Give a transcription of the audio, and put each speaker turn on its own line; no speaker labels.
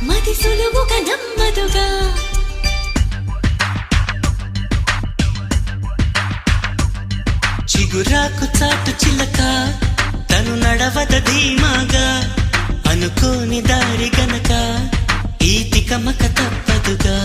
మది సులువుగా నమ్మదుగా
చిగురాకు చాటు చిలక తను నడవద ధీమాగా అనుకోని దారి గనక ఈ తికమక తప్పదుగా